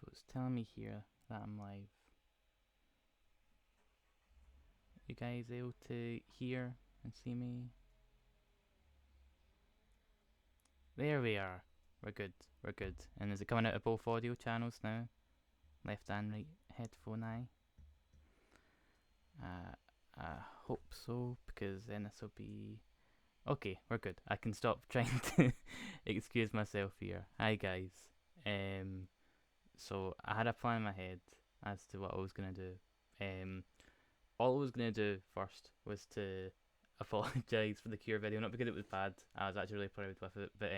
So it's telling me here that I'm live. You guys able to hear and see me? There we are. We're good. We're good. And is it coming out of both audio channels now? Left and right headphone eye? Uh, I hope so, because then this will be... Okay, we're good. I can stop trying to excuse myself here. Hi guys. Um, so I had a plan in my head as to what I was gonna do. All I was gonna do first was to apologise for the Cure video, not because it was bad. I was actually really proud with it, but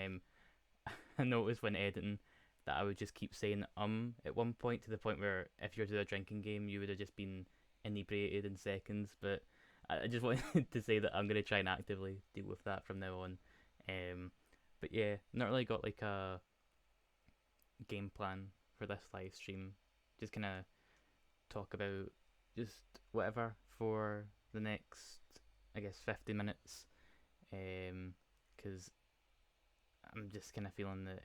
I noticed when editing that I would just keep saying at one point, to the point where if you were to do a drinking game, you would have just been inebriated in seconds. But I just wanted to say that I'm gonna try and actively deal with that from now on. Um, but yeah, not really got like a game plan for this live stream. Just kind of talk about just whatever for the next, I guess, 50 minutes. Because I'm just kind of feeling that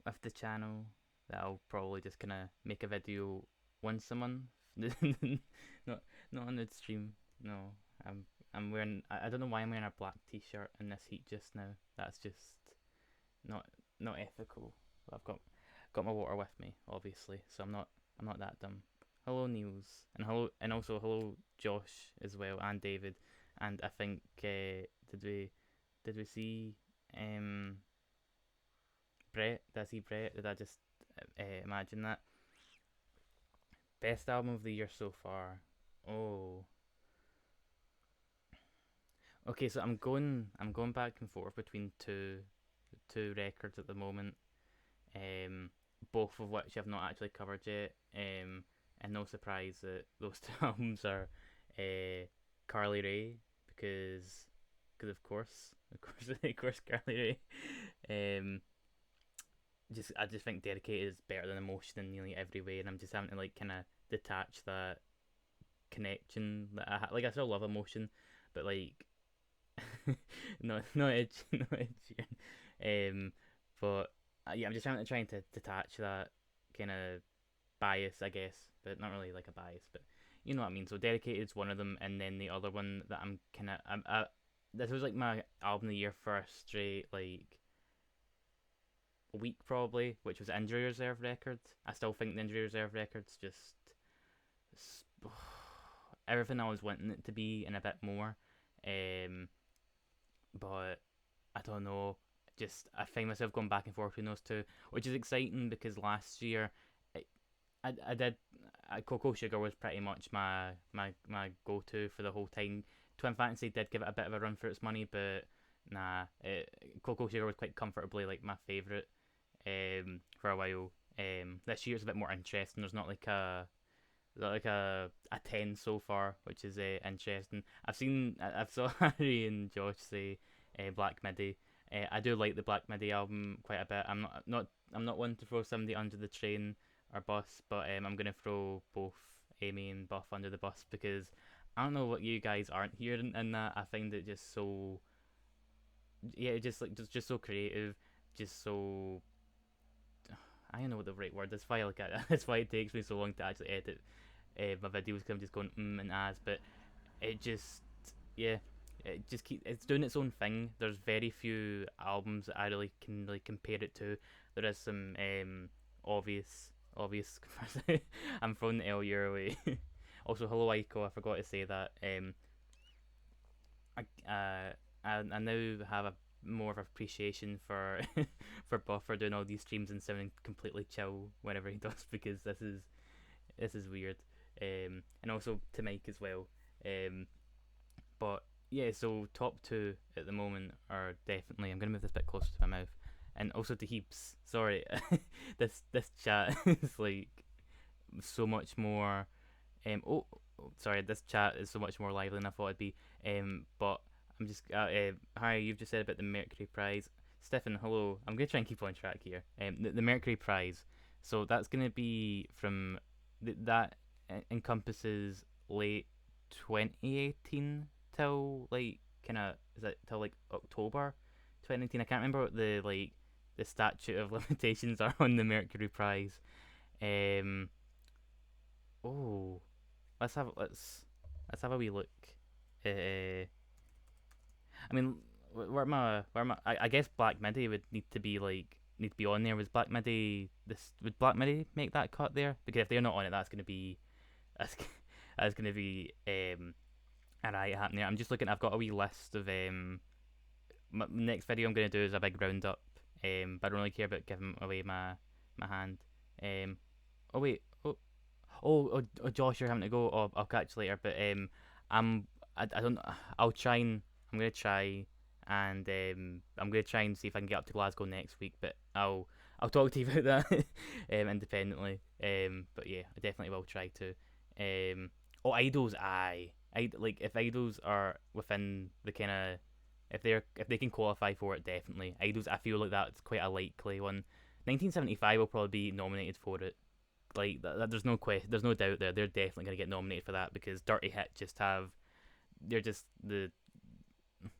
with the channel that I'll probably just kind of make a video once a month. not not on the stream. No, I'm wearing. I don't know why I'm wearing a black t-shirt in this heat just now. That's just not not ethical. I've got my water with me, obviously, so I'm not that dumb. Hello Niels, and hello, and also hello Josh as well, and David, and I think did we see Brett? Did I see Brett? Did I just imagine that? Best album of the year so far. Oh, okay. So I'm going back and forth between two records at the moment. Um, both of which I've not actually covered yet. And no surprise that those two albums are uh, Carly Rae, because of course Carly Rae. Just I just think Dedicated is better than Emotion in nearly every way, and I'm just having to like kind of detach that connection that like I still love Emotion, but like not edge, not edge. But yeah, I'm just trying to detach that kind of bias, I guess, but not really like a bias, but you know what I mean. So Dedicated is one of them, and then the other one that I'm kind of this was like my album of the year for a straight like week probably, which was Injury Reserve Records. I still think the Injury Reserve Records just everything I was wanting it to be and a bit more. Um, but I don't know. Just I find myself going back and forth between those two, which is exciting because last year, I did. Coco Sugar was pretty much my go to for the whole time. Twin Fantasy did give it a bit of a run for its money, but nah, Coco Sugar was quite comfortably like my favorite for a while. This year it's a bit more interesting. There's not like a 10 so far, which is interesting. I've saw Harry and Josh say Black Midi. I do like the Black Midi album quite a bit. I'm not one to throw somebody under the train or bus, but I'm gonna throw both Amy and Buff under the bus because I don't know what you guys aren't hearing in that. I find it just so yeah, just so creative, just so I don't know what the right word is. Why like that's why it takes me so long to actually edit my videos because I'm just going and as, but it just yeah, it's doing its own thing. There's very few albums that I really can like compare it to. There is some obvious. I'm throwing the L your way. Also, hello Aiko. I forgot to say that. I now have a more of appreciation for for Buffer doing all these streams and sounding completely chill whenever he does because this is weird. And also to Mike as well. Um, but yeah, so top two at the moment are definitely. I'm gonna move this bit closer to my mouth, and also to Heaps. Sorry, this chat is like so much more. Sorry, this chat is so much more lively than I thought it'd be. But I'm just. Hi, you've just said about the Mercury Prize. Stefan, hello. I'm gonna try and keep on track here. The Mercury Prize. So that's gonna be from that encompasses late 2018 till like kind of is it till like October 2018. I can't remember what the like the statute of limitations are on the Mercury Prize. Um, oh, let's have a wee look. Uh, I mean, I guess Black Midi would need to be on there. Was Black Midi this? Would Black Midi make that cut there? Because if they're not on it, that's that's gonna be a riot happening. I'm just looking. I've got a wee list of My next video I'm gonna do is a big roundup. But I don't really care about giving away my hand. Um, oh wait, Josh, you're having to go. Oh, I'll catch you later. But I'm I don't. I'll try and I'm gonna try and I'm gonna try and see if I can get up to Glasgow next week. But I'll talk to you about that independently. But yeah, I definitely will try to. Idols, like if idols are within the kind of if they can qualify for it, definitely. Idols, I feel like that's quite a likely one. 1975 will probably be nominated for it. Like there's no question, there's no doubt there. They're definitely gonna get nominated for that because Dirty Hit they're just the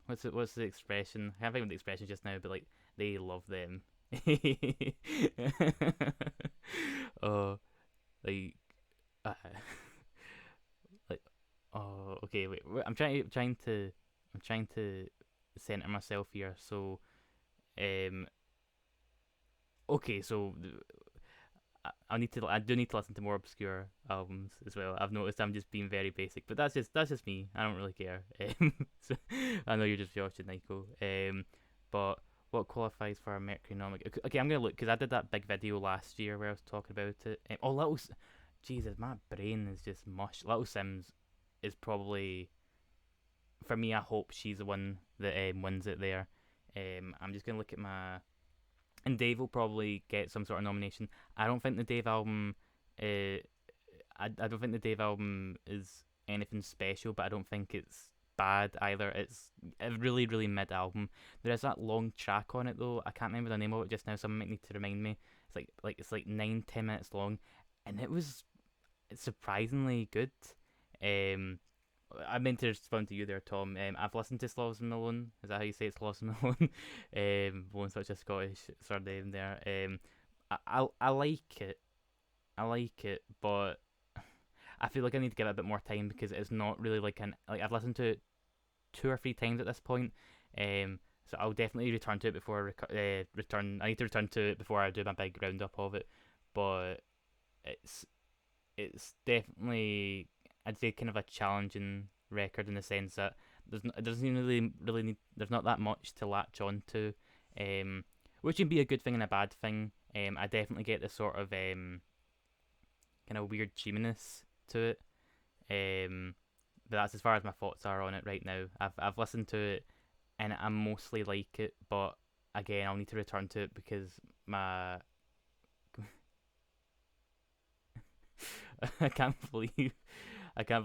what's the expression? I can't think of the expression just now, but like they love them. Oh, like, uh, like, oh, okay, wait. I'm trying to center myself here. So, um, okay, so I do need to listen to more obscure albums as well. I've noticed I'm just being very basic, but that's just me. I don't really care. So, I know you're just watching Nico. But what qualifies for a Mercury nomination? Okay, I'm gonna look because I did that big video last year where I was talking about it. Jesus, my brain is just mush. Little Sims is probably for me. I hope she's the one that wins it there. I'm just gonna look at my and Dave will probably get some sort of nomination. I don't think the Dave album, I don't think the Dave album is anything special, but I don't think it's bad either. It's a really really mid album. There is that long track on it though. I can't remember the name of it just now. Someone might need to remind me. It's like 9-10 minutes long, and it's surprisingly good. Um, I meant to respond to you there, Tom. I've listened to Slaws Malone. Is that how you say it, Slaws Malone? Malone's such a Scottish surname there. I like it. I like it, but I feel like I need to give it a bit more time because it's not really like I've listened to it 2 or 3 times at this point. So I'll definitely return to it before return. I need to return to it before I do my big roundup of it. But it's it's definitely I'd say kind of a challenging record in the sense that it doesn't really need there's not that much to latch on to, which can be a good thing and a bad thing. I definitely get the sort of kind of weird dreaminess to it. But that's as far as my thoughts are on it right now. I've listened to it and I mostly like it, but again I'll need to return to it because my I can't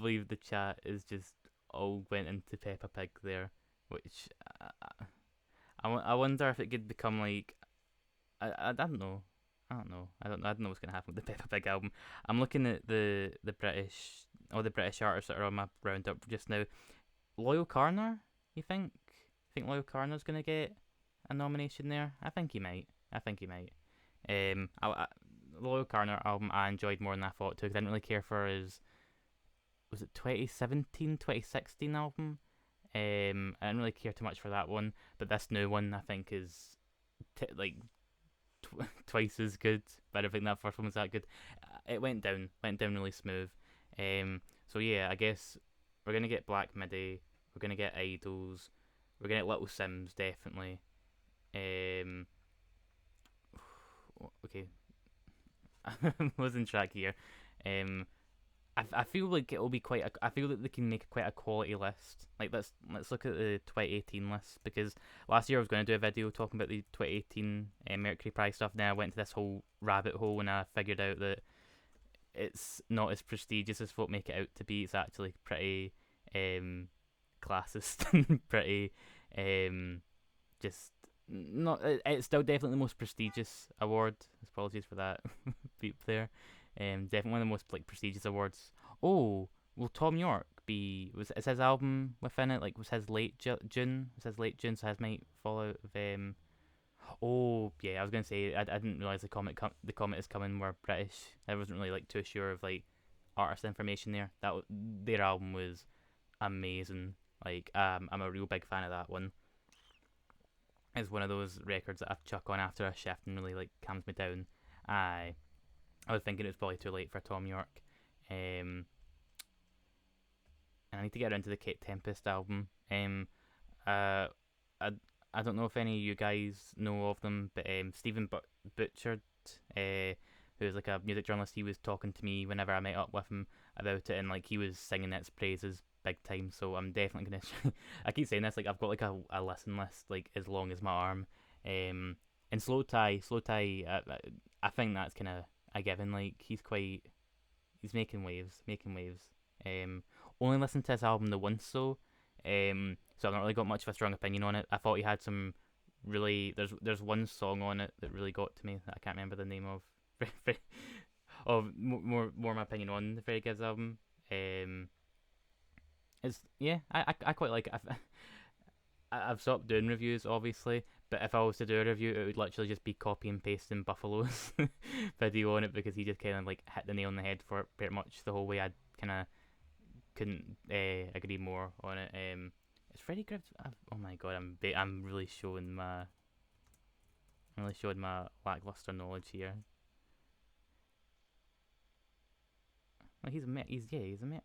believe the chat is just all went into Peppa Pig there, which I wonder if it could become like I don't know. I don't know what's gonna happen with the Peppa Pig album. I'm looking at the British all the British artists that are on my roundup just now. Loyal Carner, you think? Loyal Carner's gonna get a nomination there? I think he might. Loyal Carner album I enjoyed more than I thought too because I didn't really care for his was it 2017 2016 album. I didn't really care too much for that one, but this new one I think is like twice as good. But I don't think that first one was that good. It went down really smooth. So yeah, I guess we're gonna get Black Midi, we're gonna get Idols, we're gonna get Little Sims definitely. Okay, I wasn't track here. I feel like it'll be I feel that they can make quite a quality list. Like let's look at the 2018 list because last year I was going to do a video talking about the 2018 Mercury Prize stuff. Then I went to this whole rabbit hole and I figured out that it's not as prestigious as folk make it out to be. It's actually pretty classist and pretty just not. It's still definitely the most prestigious award. Apologies for that beep there. Definitely one of the most like prestigious awards. Oh, will Tom York be? Is his album within it? Like was his late June? Was his late June? So his might fall out of. Oh yeah, I was gonna say I didn't realize the Comet is coming were British. I wasn't really like too sure of like artist information there. Their album was amazing. Like I'm a real big fan of that one. It's one of those records that I chuck on after a shift and really like calms me down. I I was thinking it was probably too late for Tom York. Um, and I need to get around to the Kate Tempest album. Uh, I, I don't know if any of you guys know of them, but Stephen Butchard, who's like a music journalist, he was talking to me whenever I met up with him about it, and like he was singing its praises big time. So I'm definitely gonna. I keep saying this, like I've got like a listen list like as long as my arm. And Slow Tie, I think that's kind of a given. Like he's making waves, making waves. Um, Only listened to his album the once though, so I've not really got much of a strong opinion on it. I thought he had some really there's one song on it that really got to me that I can't remember the name of. Of more my opinion on the Freddie Gibbs album. Um, it's yeah, I quite like it. I've stopped doing reviews obviously, but if I was to do a review, it would literally just be copy and pasting Buffalo's video on it because he just kind of like hit the nail on the head for it pretty much the whole way. I kind of couldn't agree more on it. It's Freddie Gibbs. Oh my god, I'm really showing my lackluster knowledge here. Well, he's a Met. He's a Met.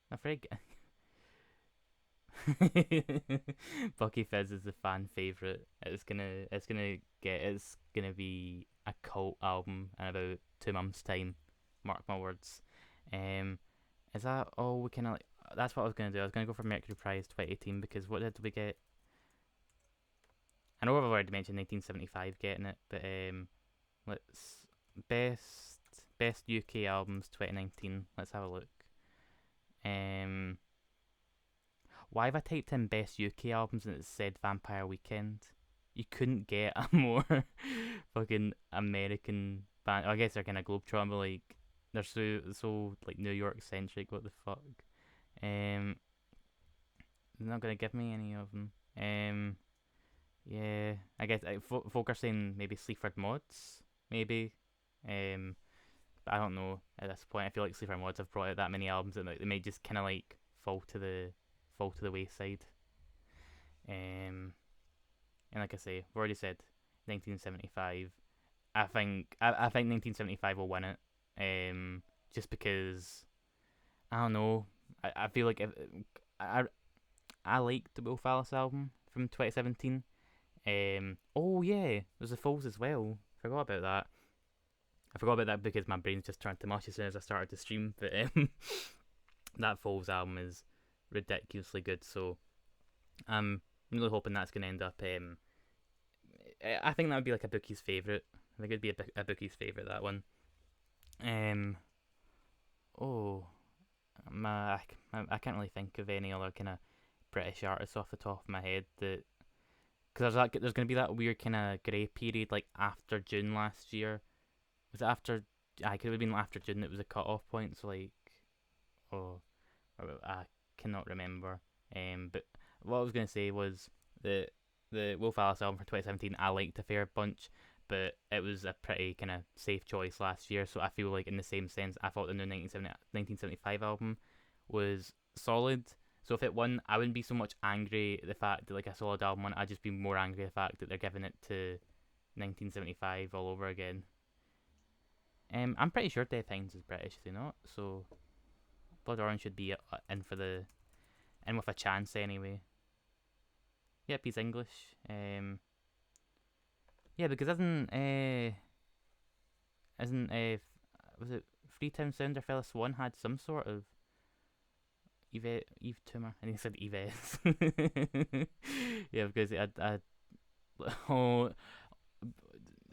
A Freddie. Bucky Fizz is the fan favorite. It's gonna be a cult album in about 2 months' time. Mark my words. Um, is that all we kind of like? That's what I was gonna do. I was gonna go for Mercury Prize 2018 because what did we get? I know I've already mentioned 1975 getting it, but let's best best UK albums 2019. Let's have a look. Um, why have I typed in best UK albums and it said Vampire Weekend? You couldn't get a more fucking American band. I guess they're kind of globetrotting, but like they're so like New York centric. What the fuck? Um, they're not gonna give me any of them. Yeah, I guess folk are saying maybe Sleaford Mods, maybe. Um, but I don't know at this point. I feel like Sleaford Mods have brought out that many albums that like, they may just kind of like fall to the wayside. And like I say, I've already said 1975. I think 1975 will win it. Just because I don't know. I feel like I I liked the Wolf Alice album from 2017. Oh yeah, there's the Foals as well. Forgot about that. I forgot about that because my brain's just turned to mush as soon as I started to stream. But that Foals album is ridiculously good. So I'm really hoping that's going to end up. I think that would be like a bookie's favorite. I think it'd be a bookie's favorite, that one. Um. Oh, I can't really think of any other kind of British artists off the top of my head that because there's gonna be that weird kind of grey period like after June last year. Was it after? I could have been after June. It was a cut off point. So like, oh, I cannot remember. But what I was gonna say was the Wolf Alice album for 2017. I liked a fair bunch, but it was a pretty kind of safe choice last year. So I feel like in the same sense, I thought the new 1975 album was solid. So if it won, I wouldn't be so much angry at the fact that like a solid album won. I'd just be more angry at the fact that they're giving it to 1975 all over again. I'm pretty sure Death Hines is British, is he not? So Blood Orange should be in with a chance anyway. Yep, he's English. Yeah, because isn't was it Freetown Sounder Fella Swan had some sort of Eve tumor, and he said Yves. Yeah, because I oh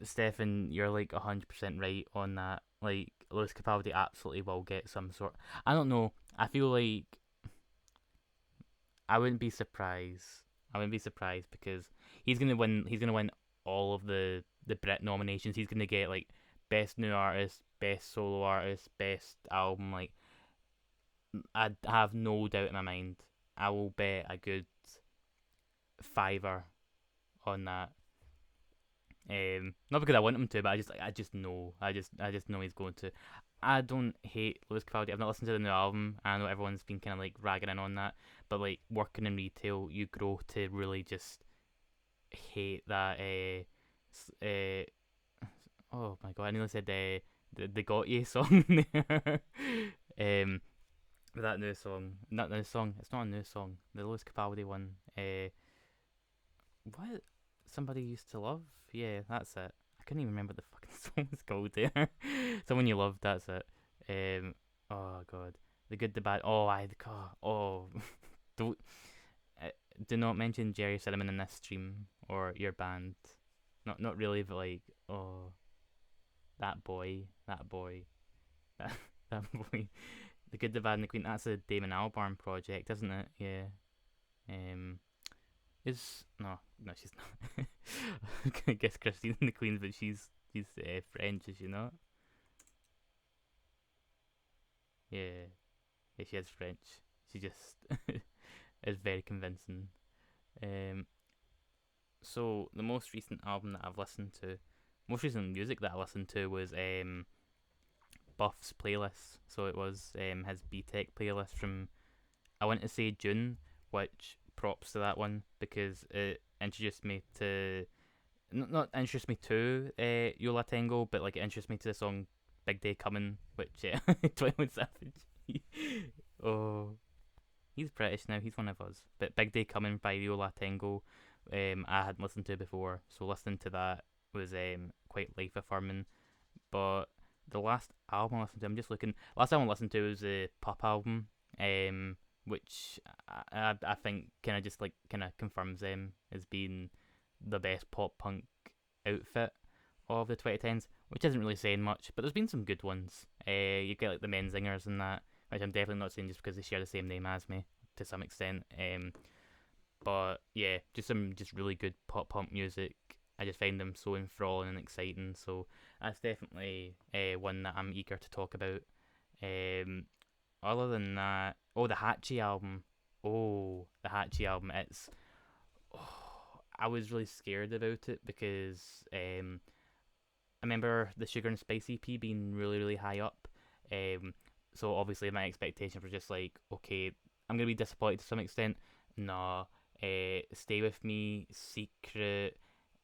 Stefan, you're like 100% right on that. Like Lewis Capaldi absolutely will get some sort. I don't know. I feel like I wouldn't be surprised. I wouldn't be surprised because he's gonna win. He's gonna win all of the Brit nominations. He's gonna get like best new artist, best solo artist, best album. Like I have no doubt in my mind. I will bet a good fiver on that. Not because I want him to, but I just know he's going to. I don't hate Lewis Capaldi. I've not listened to the new album. I know everyone's been kind of like ragging in on that, but like working in retail, you grow to really just hate that. Oh my god, I nearly said the Got Ye song there. um, that new song, not new song. It's not a new song. The Lewis Capaldi one. What? Somebody used to love. Yeah, that's it. I couldn't even remember the fucking song was called there. Someone you loved. That's it. Oh god, the good, the bad. Oh, I. Oh, don't. Uh, do not mention Jerry Cinnamon in this stream or your band. Not really, but like, oh, that boy, that boy, that that boy. The good, the bad, and the queen. That's a Damon Albarn project, isn't it? Yeah. Um. Is no, she's not. I guess Christine the Queen, but she's French, is she not? Yeah, yeah, she is French. She just is very convincing. Um, so the most recent album that I've listened to, most recent music that I listened to was Buff's playlist. So it was his B Tech playlist from, I want to say, June, which props to that one because it introduced me to, not introduced me to Yo La Tengo, but like it introduced me to the song Big Day Coming, which 21 Savage. Oh, he's British now. He's one of us. But Big Day Coming by Yo La Tengo, I hadn't listened to before, so listening to that was quite life affirming. But the last album I listened to, I'm just looking. Last album I listened to was a pop album, which I think kind of just like kind of confirms them as being the best pop punk outfit of the 2010s, which isn't really saying much, but there's been some good ones. You get like the Menzingers and that, which I'm definitely not saying just because they share the same name as me to some extent. But yeah, just some just really good pop punk music. I just find them so enthralling and exciting. So that's definitely one that I'm eager to talk about. Um, Other than that, oh, the Hatchie album. Oh, the Hatchie album. I was really scared about it because I remember the Sugar and Spice EP being really, really high up. Um, so obviously my expectations were just like, okay, I'm gonna be disappointed to some extent. Nah, Stay With Me, Secret,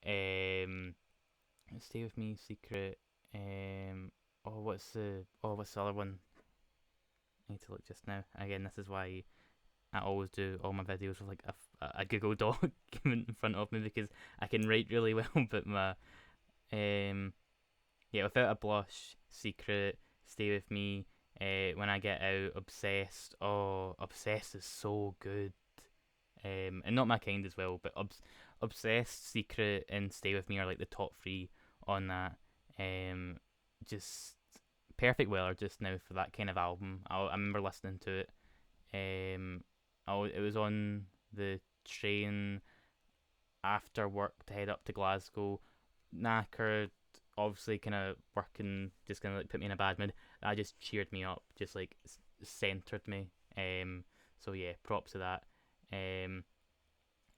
um, Stay With Me, Secret, what's the other one? I need to look just now. Again, this is why I always do all my videos with like a Google Doc in front of me because I can write really well, but my um yeah, Without a Blush, Secret, Stay With Me, When I Get Out, Obsessed. Oh, Obsessed is so good. And Not My Kind as well, but Obsessed, Secret, and Stay With Me are like the top three on that. Um, just perfect weather just now for that kind of album. I remember listening to it. It was on the train after work to head up to Glasgow, knackered, obviously kind of working, just kind of like put me in a bad mood. That just cheered me up, just like centered me. So yeah, props to that. Um,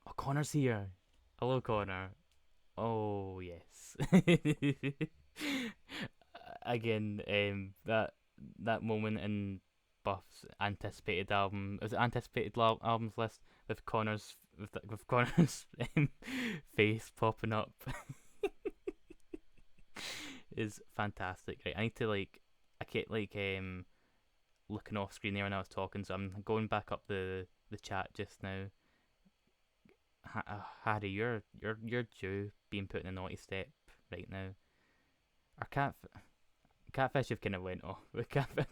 oh, Connor's here. Hello, Connor. Oh yes. Again, that moment in Buff's anticipated album, was it anticipated albums list with Connor's face popping up is fantastic. Right, I need to like, I kept like looking off screen there when I was talking, so I'm going back up the chat just now. Harry, you're due being put in a naughty step right now. Our catfish have kind of went off.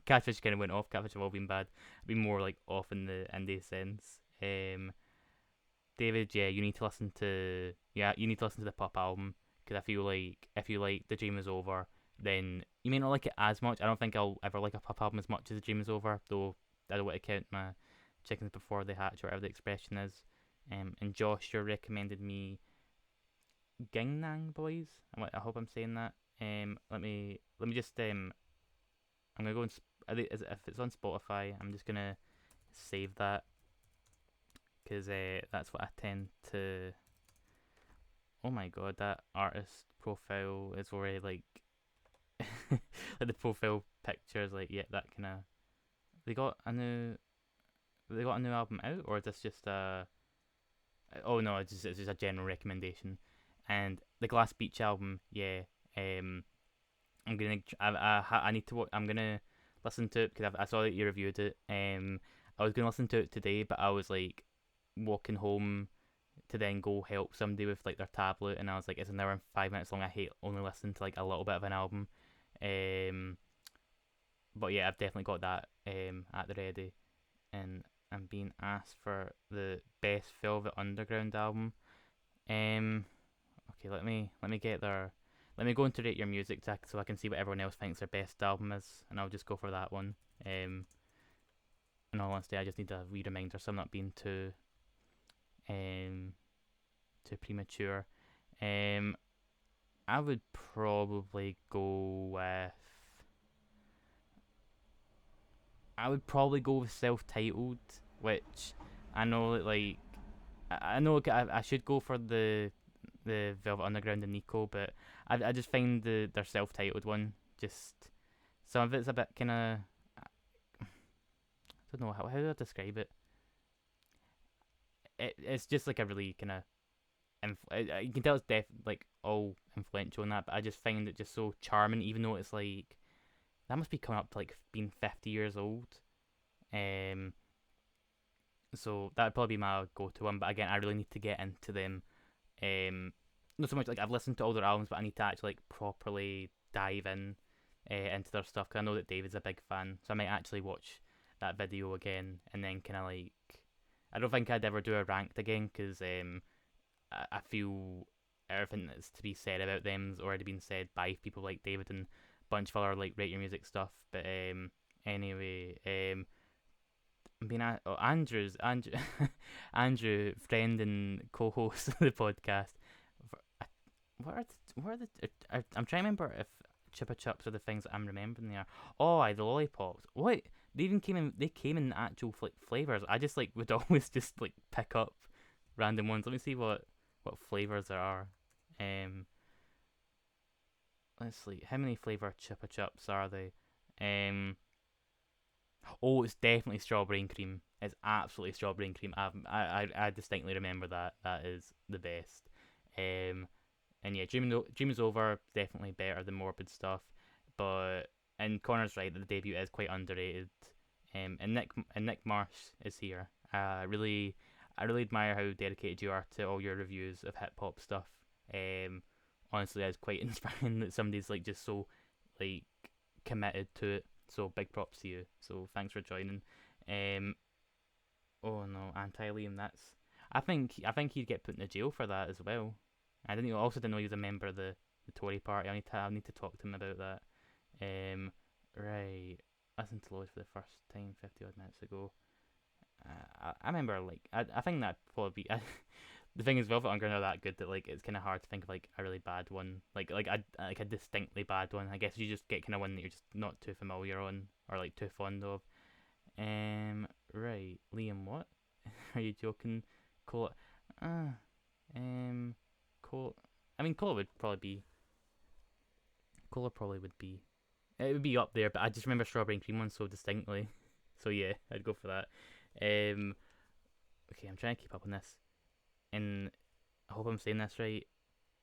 Catfish kind of went off. Catfish have all been bad. Been more like off in the indie sense. David, yeah, you need to listen to the pop album because I feel like if you like The Dream Is Over, then you may not like it as much. I don't think I'll ever like a pop album as much as The Dream Is Over, though I don't want to count my chickens before they hatch, or whatever the expression is. And Josh, you recommended me Gingnang Boys. I hope I'm saying that. Let me just I'm gonna go and if it's on Spotify, I'm just gonna save that. because that's what I tend to. Oh my god, that artist profile is already like like the profile picture is like yeah that kind of. They got a new they got a new album out, or is this just a? Oh no, it's just a general recommendation. And the Glass Beach album, yeah. Um, I need to. I'm gonna listen to it because I saw that you reviewed it. I was gonna listen to it today, but I was like walking home to then go help somebody with like their tablet, and I was like, it's an hour and 5 minutes long. I hate only listening to like a little bit of an album. Um, but yeah, I've definitely got that at the ready, and I'm being asked for the best Velvet Underground album. Um, okay, let me get their. Let me go into Rate Your Music so I can see what everyone else thinks their best album is, and I'll just go for that one. In all honesty, I just need a wee reminder so I'm not being um, too premature. Um, I would probably go with. I would probably go with self-titled, which I know that like I know I should go for the Velvet Underground and Nico, but I just find their self-titled one just some of it's a bit kind of I don't know how do I describe it. It's just like a really kind of you can tell it's like all influential in that, but I just find it just so charming, even though it's like that must be coming up to like being 50 years old. Um, so that would probably be my go-to one. But again, I really need to get into them. Not so much like I've listened to all their albums, but I need to actually like properly dive in into their stuff because I know that David's a big fan. So I might actually watch that video again and then kind of like I don't think I'd ever do a ranked again because I feel everything that's to be said about them's already been said by people like David and a bunch of other like Rate Your Music stuff. But anyway, being Andrew, Andrew, friend and co-host of the podcast. What are the? I'm trying to remember if Chupa Chups are the things that I'm remembering they are. Oh, the lollipops. What? They even came in. They came in actual flavors. I just like would always just like pick up random ones. Let me see what flavors there are. Um, let's see. How many flavor Chupa Chups are they? Um, Oh, it's definitely strawberry and cream. It's absolutely strawberry and cream. I distinctly remember that. That is the best. Um, and yeah, Dream is Over definitely better than Morbid stuff, but and Connor's right that the debut is quite underrated. And Nick Marsh is here. I really admire how dedicated you are to all your reviews of hip hop stuff. Um, honestly, it's quite inspiring that somebody's like just so like committed to it. So big props to you. So thanks for joining. Um, oh no, Anti Liam. I think he'd get put in the jail for that as well. Also didn't know he was a member of the Tory party. I need to talk to him about that. Right. Listen to Loads for the first time 50 odd minutes ago. I remember like I think that probably be the thing is Velvet Underground are that good that like it's kind of hard to think of like a really bad one like a distinctly bad one. I guess you just get kind of one that you're just not too familiar on or like too fond of. Right, Liam, what are you joking? Cola, um, Cola. I mean, Cola probably would be it would be up there, but I just remember Strawberry and Cream one so distinctly. So yeah, I'd go for that. Um, okay, I'm trying to keep up on this, and I hope I'm saying this right.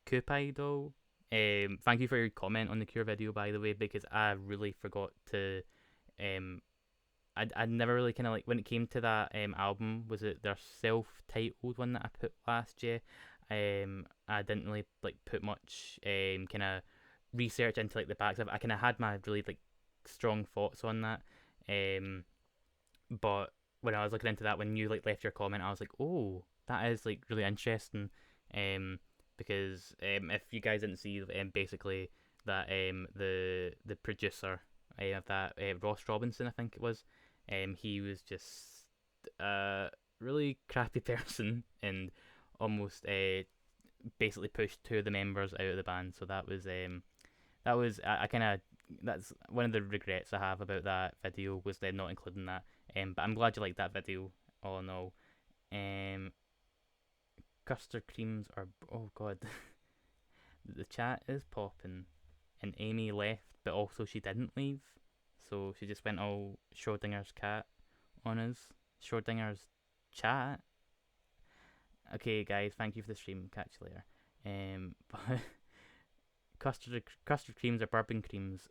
Coop Idol. Thank you for your comment on the Cure video, by the way, because I really forgot to. Um, I never really kind of like when it came to that album. Was it their self-titled one that I put last year? I didn't really like put much kind of research into like the backs of it. I kind of had my really like strong thoughts on that. Um, but when I was looking into that, when you like left your comment, I was like, oh, that is like really interesting. Um, because if you guys didn't see, basically that the producer of that Ross Robinson, I think it was, he was just a really crappy person and almost basically pushed two of the members out of the band. So that was I kind of that's one of the regrets I have about that video was them not including that. But I'm glad you liked that video all in all. Um, custard creams are, oh god, the chat is popping, and Amy left, but also she didn't leave, so she just went all Schrodinger's cat on us. Schrodinger's chat. Okay, guys, thank you for the stream. Catch you later. But custard creams or bourbon creams.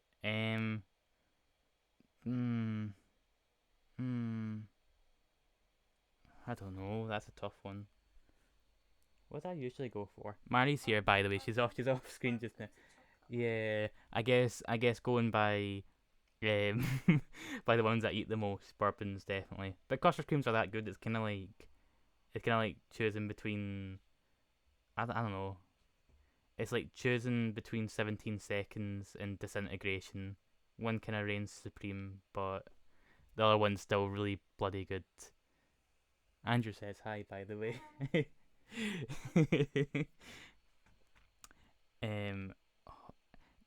Hmm, hmm. I don't know. That's a tough one. What do I usually go for? Mari's here, by the way. She's off. She's off screen just now. Yeah, I guess going by by the ones that eat the most, bourbons definitely. But custard creams are that good. It's kind of like choosing between. I don't know. It's like choosing between 17 seconds and disintegration. One kind of reigns supreme, but the other one's still really bloody good. Andrew says hi, by the way. um,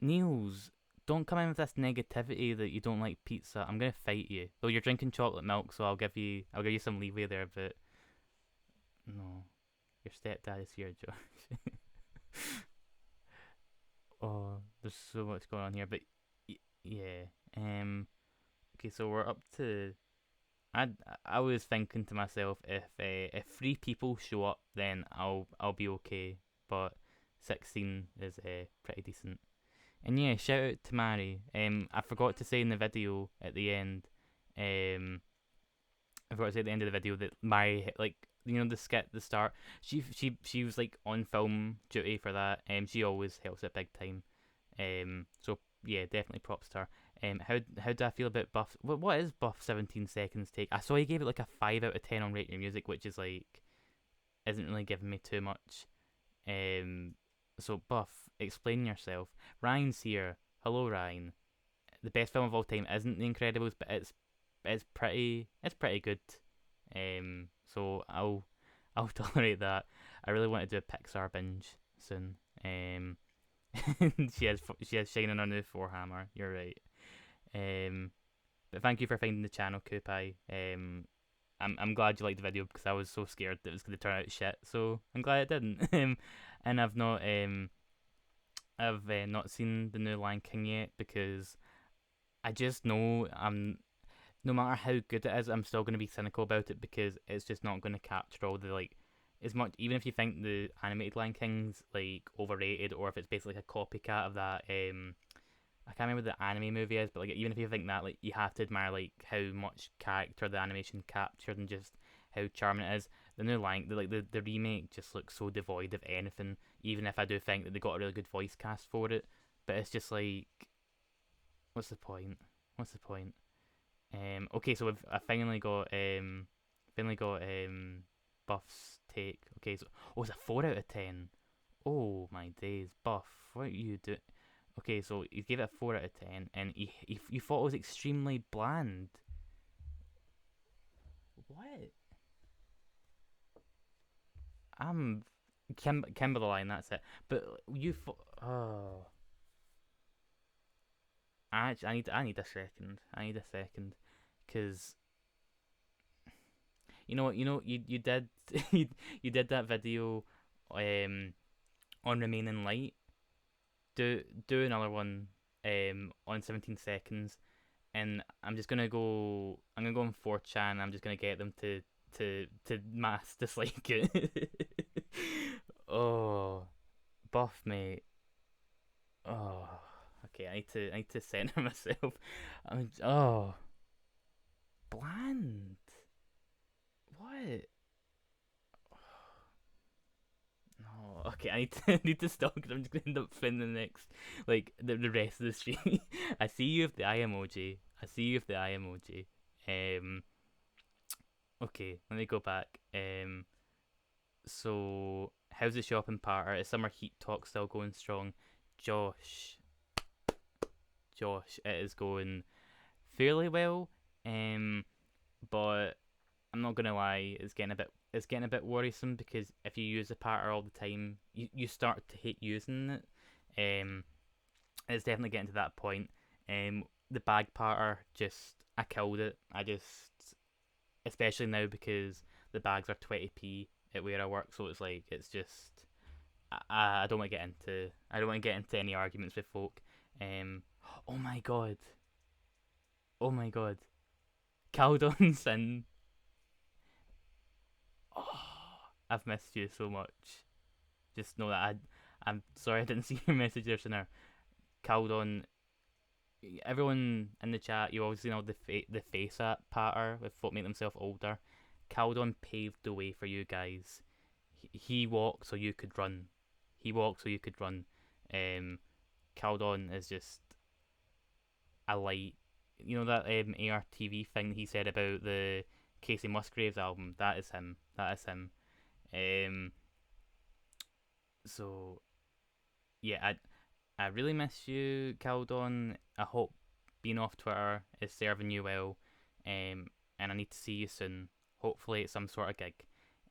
Niels, don't come in with this negativity that you don't like pizza. I'm gonna fight you. Though you're drinking chocolate milk, so I'll give you some leeway there. But no, your stepdad is here, Josh. Oh, there's so much going on here. But yeah. Okay, so we're up to. I was thinking to myself, if three people show up, then I'll be okay. But 16 is pretty decent. And yeah, shout out to Mari. I forgot to say in the video at the end. I forgot to say at the end of the video that Mari, like, the skit at the start. She was like on film duty for that. She always helps it big time. So yeah, definitely props to her. How do I feel about Buff? What is Buff 17 seconds take? I saw he gave it like a 5 out of 10 on Rate Your Music, which is like isn't really giving me too much. So Buff, explain yourself. Ryan's here. Hello, Ryan. The best film of all time isn't The Incredibles, but it's pretty good. So I'll tolerate that. I really want to do a Pixar binge soon. She has Shining on the Forehammer. You're right. But thank you for finding the channel, Kupai. I'm glad you liked the video because I was so scared that it was going to turn out shit. So I'm glad it didn't. And I've not seen the new Lion King yet because I just know no matter how good it is, I'm still going to be cynical about it because it's just not going to capture all the like as much. Even if you think the animated Lion King's like overrated, or if it's basically like a copycat of that. I can't remember what the anime movie is, but like even if you think that, like you have to admire like how much character the animation captured and just how charming it is. The new Lion, the remake just looks so devoid of anything. Even if I do think that they got a really good voice cast for it, but it's just like, what's the point? What's the point? Okay, so I finally got Buff's take. Okay, so it's a 4 out of 10. Oh my days, Buff, what you do? Okay, so he gave it a 4 out of 10, and he thought it was extremely bland. What? I'm Kimberline. That's it. But oh, I need a second. I need a second, cause you know what you did you did that video um on Remaining Light. Do another one on 17 seconds, and I'm gonna go on 4chan. I'm just gonna get them to mass dislike it. Oh, Buff, mate. Oh, okay. I need to center myself. Bland. What? No. Okay, I need to I need to stop because I'm just gonna end up finning the next, like the rest of the stream. I see you with the eye emoji. I see you with the eye emoji. Um. Okay, let me go back. So how's the shopping part? Is summer heat talk still going strong? Josh, Josh, it is going fairly well. But I'm not gonna lie, it's getting a bit worrisome because if you use the parter all the time, you start to hate using it. Um, it's definitely getting to that point. The bag parter, just I killed it. Especially now because the bags are 20p at where I work, so it's like it's just I don't want to get into any arguments with folk. Um, oh my god, oh my god, Caldon Sin. Oh, I've missed you so much. Just know that I'm sorry I didn't see your message there sooner. Caldon, everyone in the chat, you always know the face app patter with folk make themselves older. Caldon paved the way for you guys. He walked so you could run. He walked so you could run. Caldon is just a light. You know that ARTV thing that he said about the Casey Musgraves album? That is him. That is him. Um, so yeah, I really miss you, Caldon. I hope being off Twitter is serving you well. And I need to see you soon. Hopefully, it's some sort of gig.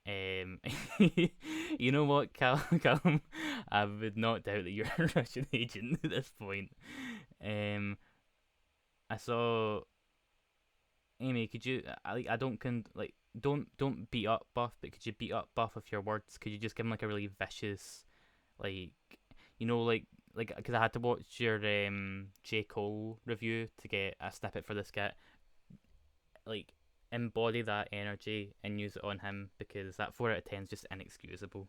Um, you know what, Callum? I would not doubt that you're a Russian agent at this point. Um, I saw Amy. Could you? I don't beat up Buff, but could you beat up Buff with your words? Could you just give him like a really vicious, like, like because I had to watch your J Cole review to get a snippet for the skit. Like, embody that energy and use it on him, because that 4 out of 10 is just inexcusable.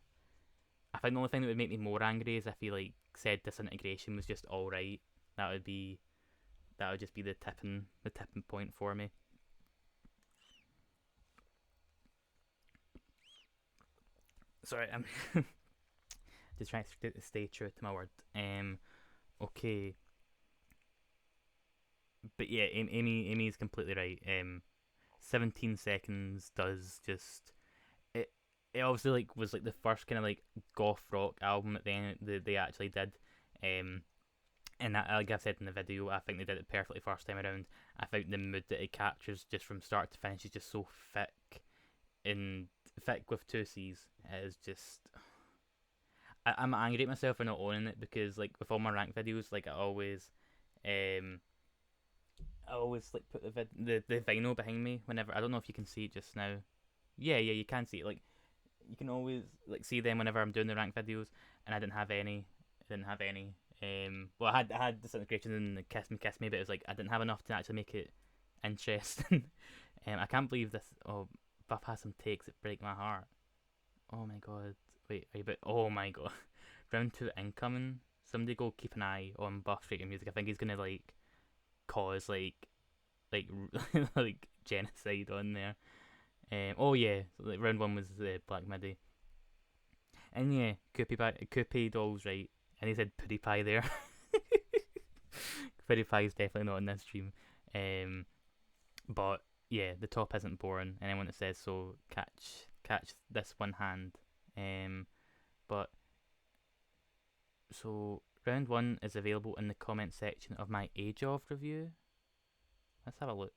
I think the only thing that would make me more angry is if he like said disintegration was just all right. That would be that would just be the tipping point for me. Sorry, I'm just trying to stay true to my word. Okay, but yeah, Amy's completely right. 17 seconds does just it obviously like was like the first kind of like goth rock album at the end that they actually did. Um, and like I said in the video, I think they did it perfectly first time around. I think the mood that it captures just from start to finish is just so and thick with two C's. It is just I'm angry at myself for not owning it, because like with all my rank videos, like um I always like put the vinyl behind me whenever. I don't know if you can see it just now. Yeah, you can see it. Like you can always like see them whenever I'm doing the rank videos, and I didn't have any. I didn't have any. Well, I had Disintegration and the Kiss Me, but it was like I didn't have enough to actually make it interesting. I can't believe this. Oh, Buff has some takes that break my heart. Oh my god. Wait, are you but oh my god. Round 2 incoming. Somebody go keep an eye on Buff Freaking Music. I think he's gonna like cause like like genocide on there. Oh yeah, so, like round 1 was Black Midi, and yeah, Koopy Doll's right, and he said Puddy Pie there. Puddy Pie is definitely not in this stream. Um, but yeah, the top isn't boring. Anyone that says so, catch this one hand. But so round 1 is available in the comment section of my Age of review. Let's have a look.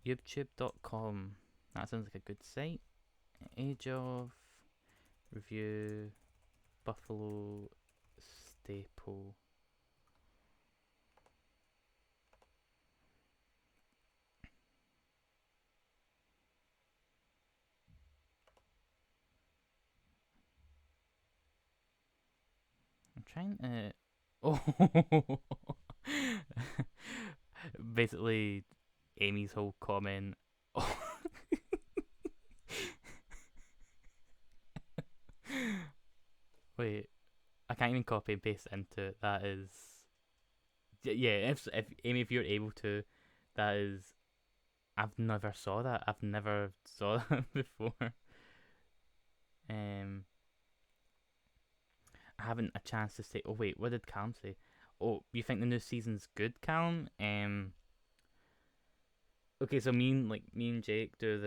YouTube.com. That sounds like a good site. Age of review Buffalo Staple. I'm trying to. Oh, basically, Amy's whole comment. Oh. Wait, I can't even copy and paste it into it. That is, yeah. If Amy, if you're able to, that is. I've never saw that. I've never saw that before. Um, I haven't a chance to say. Oh wait, what did Calm say? Oh, you think the new season's good, Calm? Okay, so me and Jake do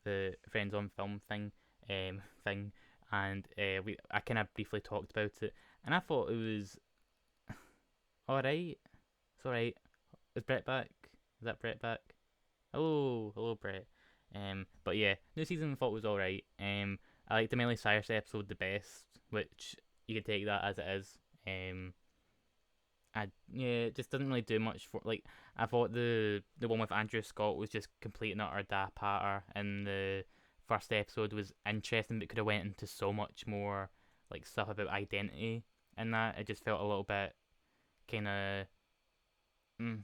the friends on film thing, and I kind of briefly talked about it, and I thought it was all right. It's all right. Is Brett back? Is that Brett back? Hello, Brett. But yeah, new season I thought was all right. I like the Miley Cyrus episode the best, which you can take that as it is. Yeah, it just doesn't really do much for like. I thought the one with Andrew Scott was just complete and utter da patter, and the first episode was interesting, but could have went into so much more like stuff about identity, and that it just felt a little bit kind of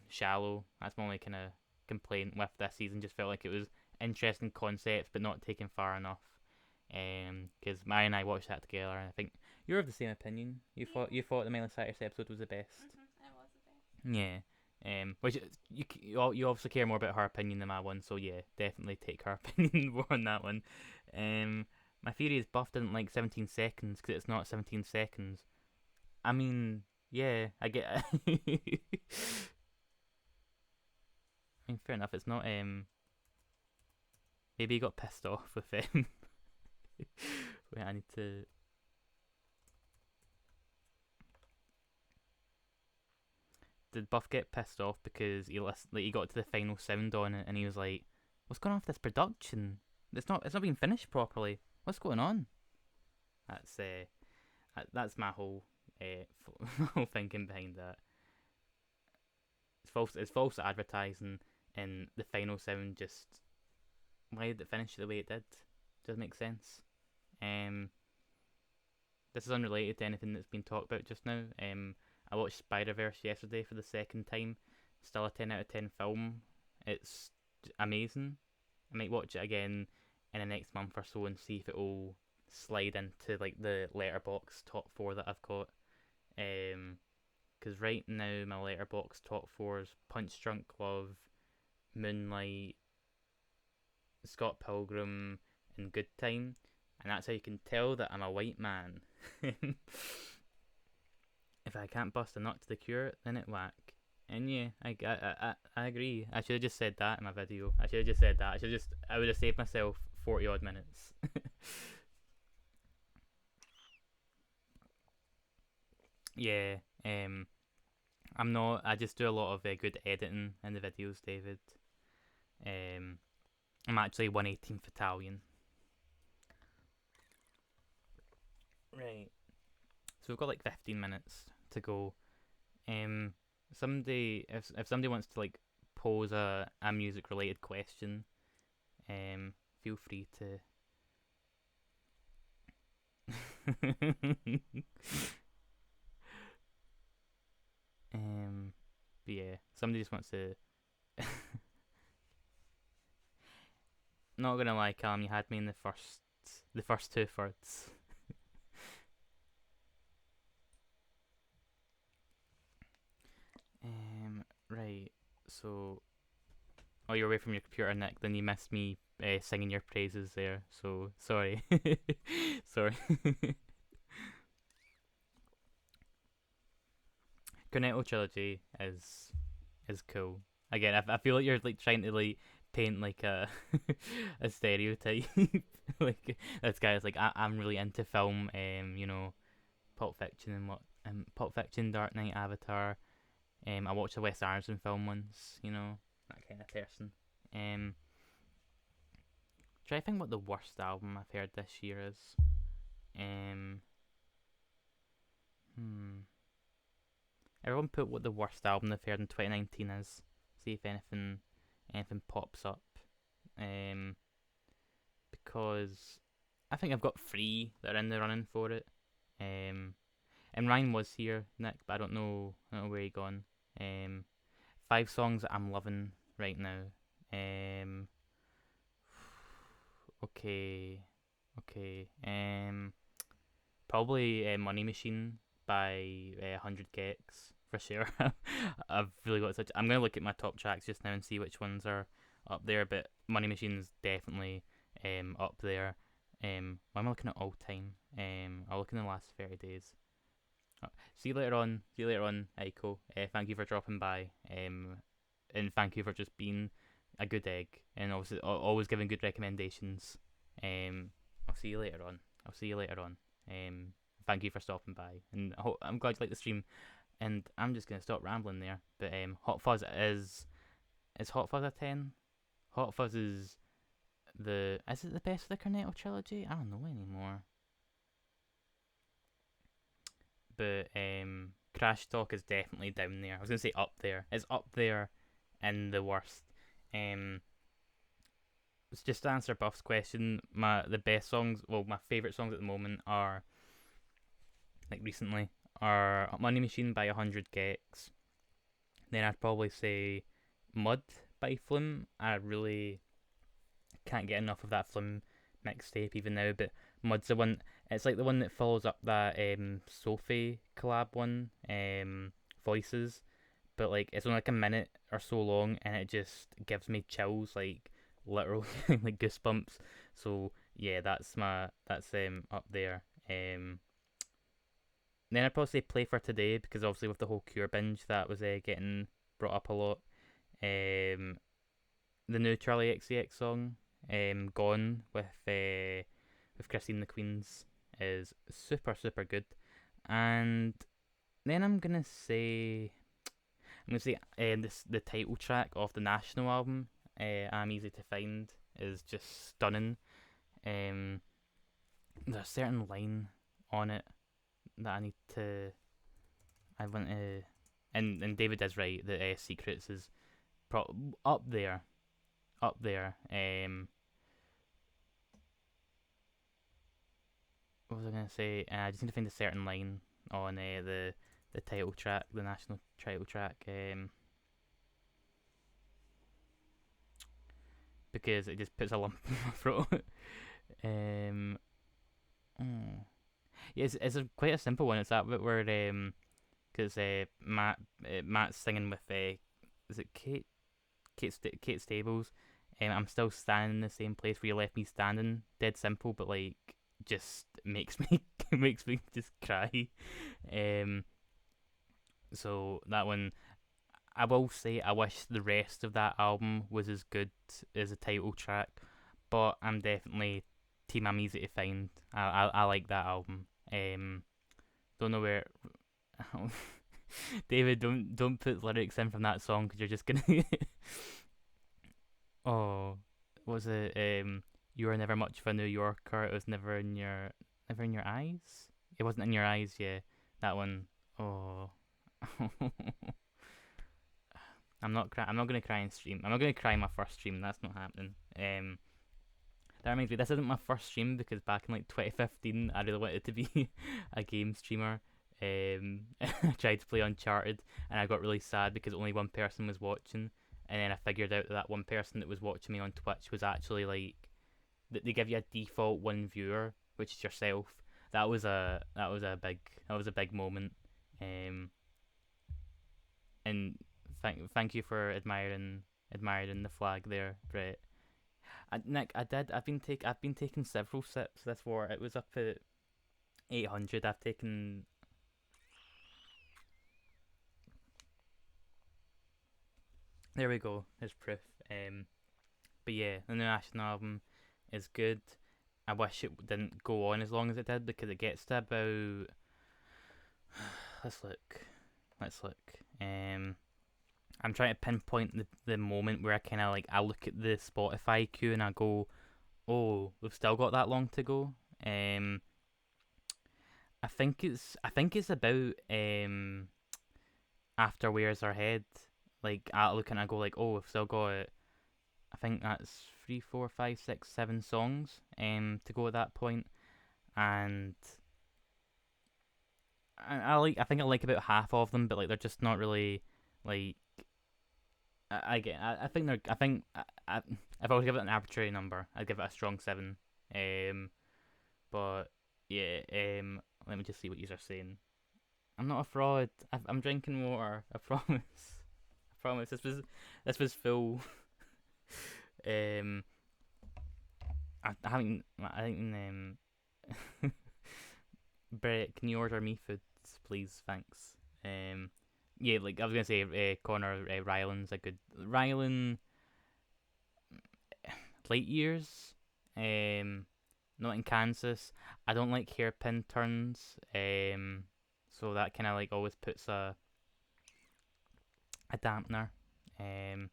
shallow. That's my only kind of complaint with this season. Just felt like it was interesting concepts, but not taken far enough. Because Mary and I watched that together, and I think you're of the same opinion. You thought the Miley Cyrus episode was the best. It was the best. Yeah. Which you obviously care more about her opinion than my one, so yeah, definitely take her opinion more on that one. My theory is Buff didn't like 17 seconds because it's not 17 seconds. I mean, yeah, I get. I mean, fair enough. It's not. Maybe he got pissed off with him. Wait, I need to. Did Buff get pissed off because he got to the final sound on it and he was like, "What's going on with this production? It's not being finished properly. What's going on?" That's my whole my whole thinking behind that. It's false advertising, and the final sound just why did it finish the way it did? Doesn't make sense. Um, this is unrelated to anything that's been talked about just now. I watched Spider Verse yesterday for the second time. Still a 10 out of 10 film. It's amazing. I might watch it again in the next month or so and see if it will slide into like the letterbox top four that I've got. Because right now my letterbox top four is Punch Drunk Love, Moonlight, Scott Pilgrim, and Good Time, and that's how you can tell that I'm a white man. If I can't bust a nut to the cure, then it whack. And yeah, I agree. I should have just said that in my video. I should have just said that. I would have saved myself 40 odd minutes. Yeah. I'm not. I just do a lot of good editing in the videos, David. Um, I'm actually 118th Italian. Right. So we've got like 15 minutes to go. Um, if somebody wants to like pose a music related question, feel free to. But yeah, somebody just wants to. Not gonna lie, Callum, you had me in the first two thirds. Right. So, oh, you're away from your computer, Nick. Then you missed me singing your praises there. So sorry. Sorry. Cornetto trilogy is cool. Again, I feel like you're like trying to like paint like a a stereotype. Like this guy's like I'm really into film. Pulp Fiction and Pulp Fiction, Dark Knight, Avatar. I watched a Wes Anderson film once. That kind of person. Try to think what the worst album I've heard this year is. Um, hmm. Everyone put what the worst album they've heard in 2019 is. See if anything pops up. Because I think I've got three that are in the running for it. And Ryan was here, Nick, but I don't know where he gone. 5 songs that I'm loving right now. Okay, okay. Probably Money Machine by 100 Gex for sure. I've really got such. I'm gonna look at my top tracks just now and see which ones are up there. But Money Machine's definitely up there. Why am I looking at all time? I'll look in the last 30 days. See you later on. See you later on, Aiko. Thank you for dropping by. And thank you for just being a good egg and obviously always giving good recommendations. I'll see you later on. I'll see you later on. Thank you for stopping by, and I'm glad you like the stream. And I'm just gonna stop rambling there. But Hot Fuzz is Hot Fuzz a 10? Hot Fuzz is it the best of the Cornetto trilogy? I don't know anymore. But Crash Talk is definitely down there. I was gonna say up there. It's up there in the worst. Um, it's just to answer Buff's question. The best songs, well, my favorite songs at the moment are like recently are Money Machine by 100 Gex. Then I'd probably say Mud by Flume. I really can't get enough of that Flume mixtape even now, but Mud's the one. It's like the one that follows up that Sophie collab one, Voices, but like it's only like a minute or so long, and it just gives me chills, like literal like goosebumps. So yeah, that's up there. Then I'd probably say Play for Today because obviously with the whole Cure binge that was getting brought up a lot. Um, the new Charlie XCX song, Gone with Christine the Queens is super super good, and then this the title track of the National album, I'm Easy to Find, is just stunning. Um, there's a certain line on it that I want to, and David is right that Secrets is up there, up there. What was I gonna say? I just need to find a certain line on the title track, the national title track, because it just puts a lump in my throat. um, oh. Yeah, it's quite a simple one. It's that bit where because Matt's singing with is it Kate Stables? I'm still standing in the same place where you left me standing. Dead simple, but like just makes me makes me just cry. Um, so that one, I will say, I wish the rest of that album was as good as the title track, but I'm definitely team I'm Easy to Find. I like that album. Don't know where. David, don't put lyrics in from that song because you're just gonna. Oh, was it? You were never much of a New Yorker. It was never in your eyes. It wasn't in your eyes. Yeah, that one. Oh. I'm not gonna cry in stream. I'm not gonna cry in my first stream. That's not happening. That reminds me. This isn't my first stream because back in like 2015, I really wanted to be a game streamer. I tried to play Uncharted, and I got really sad because only one person was watching. And then I figured out that one person that was watching me on Twitch was actually like that they give you a default one viewer, which is yourself. That was a big moment. Um, and thank you for admiring the flag there, Brett. Nick, I've been taking several sips this war. It was up at 800. I've taken. There we go. There's proof. But yeah, the new National album is good. I wish it didn't go on as long as it did because it gets to about. Let's look. Let's look. I'm trying to pinpoint the moment where I look at the Spotify queue and I go, oh, we've still got that long to go. I think it's about After Where's Our Head. Like I look and I go like, oh, we've still got. I think that's 3, 4, 5, 6, 7 songs to go at that point, and I think I like about half of them, but like they're just not really like I think they're if I was to give it an arbitrary number, I'd give it a strong 7. But yeah, let me just see what you are saying. I'm not a fraud. I'm drinking water. I promise. I promise. This was full. I haven't. I think. Brett, can you order me foods, please? Thanks. Yeah, like I was gonna say, Connor Ryland's a good Ryland. Late years. Not in Kansas. I don't like hairpin turns. So that kind of like always puts a dampener. And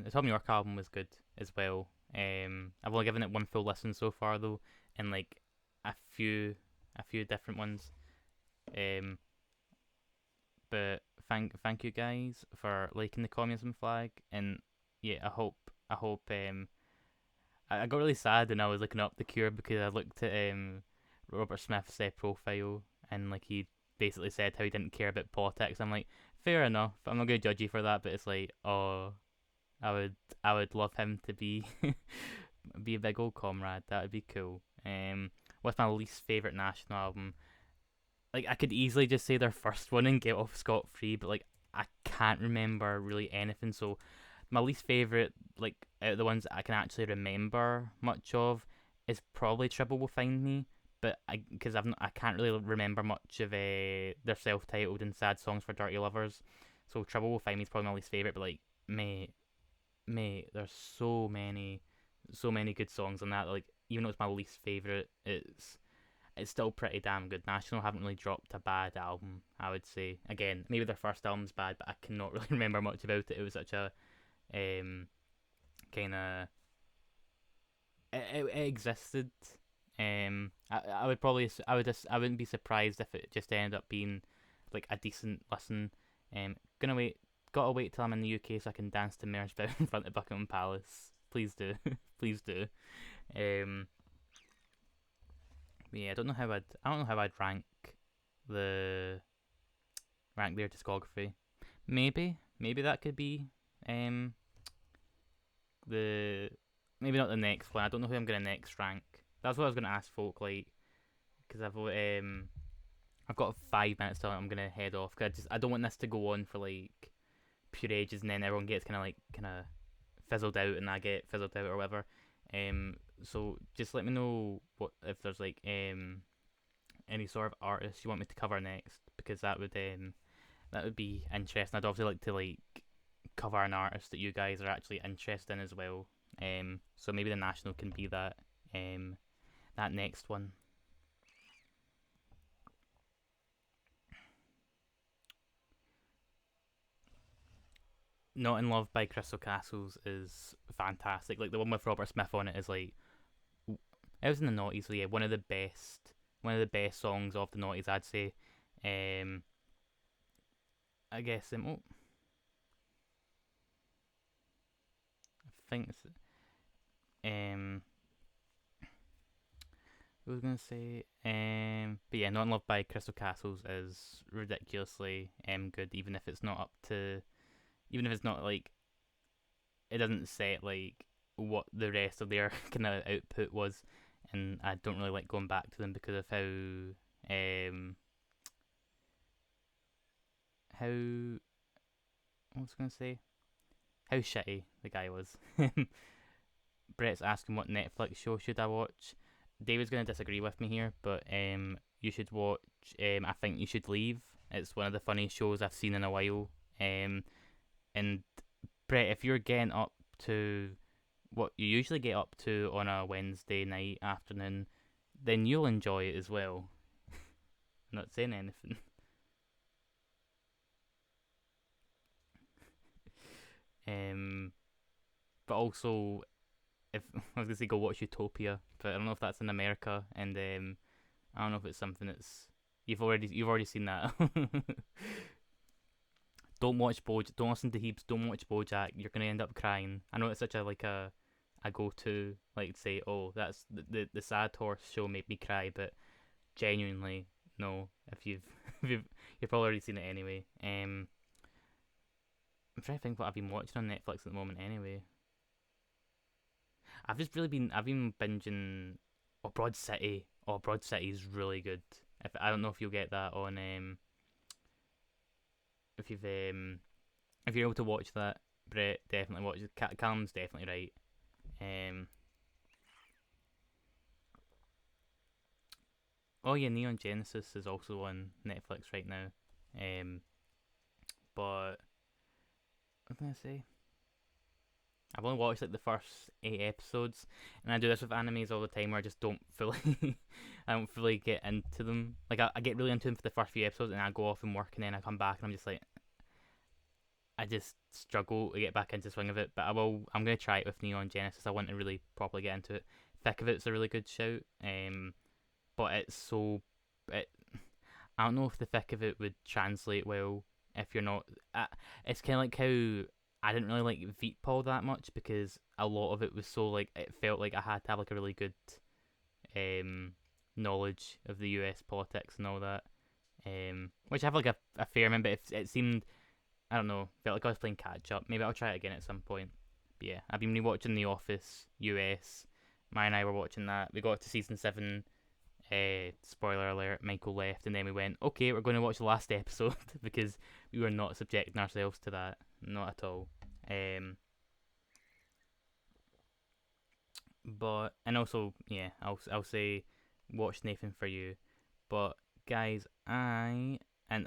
the Tom York album was good as well. I've only given it one full listen so far though, and like a few different ones. Um, but thank you guys for liking the communism flag, and yeah, I got really sad when I was looking up the Cure because I looked at Robert Smith's profile, and like he basically said how he didn't care about politics. I'm like, fair enough. I'm not gonna judge you for that, but it's like, oh, I would I would love him to be be a big old comrade. That would be cool. What's my least favorite national album? Like I could easily just say their first one and get off scot free, but like I can't remember really anything. So my least favorite, like out of the ones that I can actually remember much of, is probably Trouble Will Find Me. But because I can't really remember much of their self-titled and sad songs for Dirty Lovers, so Trouble Will Find Me is probably my least favorite. But like, mate, there's so many good songs on that. Like, even though it's my least favorite, it's still pretty damn good. National haven't really dropped a bad album, I would say. Again, maybe their first album's bad, but I cannot really remember much about it. It was such a kind of it existed. I would probably I wouldn't be surprised if it just ended up being like a decent listen. Gonna wait, gotta wait till I'm in the UK so I can dance to Mersbow in front of Buckingham Palace. Please do, please do. Um, yeah, I don't know how I'd the rank their discography. Maybe that could be um the maybe not the next one. I don't know who I'm gonna next rank. That's what I was gonna ask folk, like, because I've got 5 minutes till I'm gonna head off. Cause I don't want this to go on for like pure ages, and then everyone gets kind of fizzled out, and I get fizzled out or whatever. So just let me know what if there's like any sort of artist you want me to cover next, because that would be interesting. I'd obviously like to like cover an artist that you guys are actually interested in as well. So maybe the national can be that next one. Not in Love by Crystal Castles is fantastic. Like the one with Robert Smith on it is like it was in the noughties, so yeah, one of the best songs of the noughties, I'd say. Um, I guess I think it's um I was gonna say but yeah, Not in Love by Crystal Castles is ridiculously good, even if it's not up to, even if it's not like, it doesn't set like what the rest of their kind of output was, and I don't really like going back to them because of um how what was I gonna say, how shitty the guy was. Brett's asking what Netflix show should I watch. David's gonna disagree with me here, but you should watch. I think you should leave. It's one of the funniest shows I've seen in a while. And Brett, if you're getting up to what you usually get up to on a Wednesday night afternoon, then you'll enjoy it as well. I'm not saying anything. Um, but also, if I was gonna say go watch Utopia, but I don't know if that's in America, and I don't know if it's something that's you've already seen that. Don't watch Don't listen to Heaps. Don't watch BoJack. You're gonna end up crying. I know it's such a like a go to, like, say, oh, that's the sad horse show made me cry, but genuinely no. If you've you've probably already seen it anyway. I'm trying to think what I've been watching on Netflix at the moment. Anyway, I've been binging. Oh, Broad City. Oh, Broad City is really good. If I don't know if you'll get that on if you've if you're able to watch that, Brett, definitely watch it. Callum's definitely right. Um, oh yeah, Neon Genesis is also on Netflix right now. Um, but what was I gonna say? I've only watched like the first 8 episodes, and I do this with animes all the time where I just don't fully, I don't fully get into them. Like I get really into them for the first few episodes, and I go off and work, and then I come back, and I'm just like, I just struggle to get back into the swing of it. But I will. I'm gonna try it with Neon Genesis. I want to really properly get into it. Thick of It's a really good shout. But it's so, it. I don't know if the thick of it would translate well if you're not. It's kind of like how I didn't really like Veepal that much because a lot of it was so like it felt like I had to have like a really good um knowledge of the U.S. politics and all that. Which I have like a fair amount, but it seemed I don't know, felt like I was playing catch up. Maybe I'll try it again at some point. But yeah, I've been rewatching The Office US. Maya and I were watching that. We got to season 7. Spoiler alert, Michael left, and then we went, okay, we're going to watch the last episode because we were not subjecting ourselves to that. Not at all. Um, but, and also, yeah, I'll say, watch Nathan For You. But, guys, and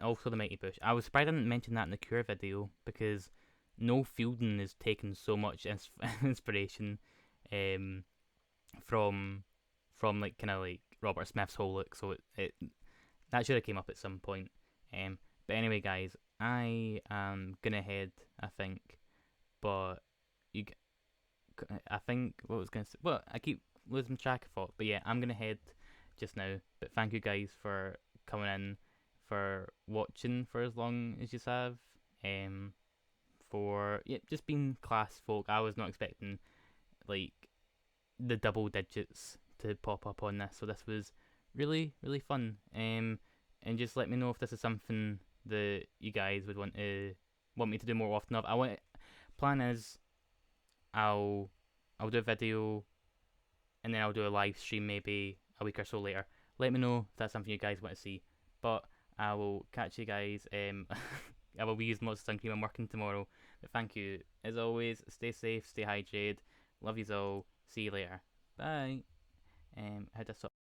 also The Mighty Bush. I was surprised I didn't mention that in the Cure video because Noel Fielding is taking so much inspiration um, from like kind of like Robert Smith's whole look. So it that should have came up at some point. But anyway, guys, I am gonna head. I think, but you, I think what I was gonna say. Well, I keep losing track of thought. But yeah, I'm gonna head just now. But thank you guys for coming in, for watching for as long as you have. For yeah, just being class folk. I was not expecting like the double digits to pop up on this. So this was really, really fun. And just let me know if this is something that you guys would want me to do more often of. I want plan is I'll do a video and then I'll do a live stream maybe a week or so later. Let me know if that's something you guys want to see. But I will catch you guys. I will be using lots of sun cream. I'm working tomorrow. But thank you. As always, stay safe, stay hydrated. Love yous all. See you later. Bye. How to stop.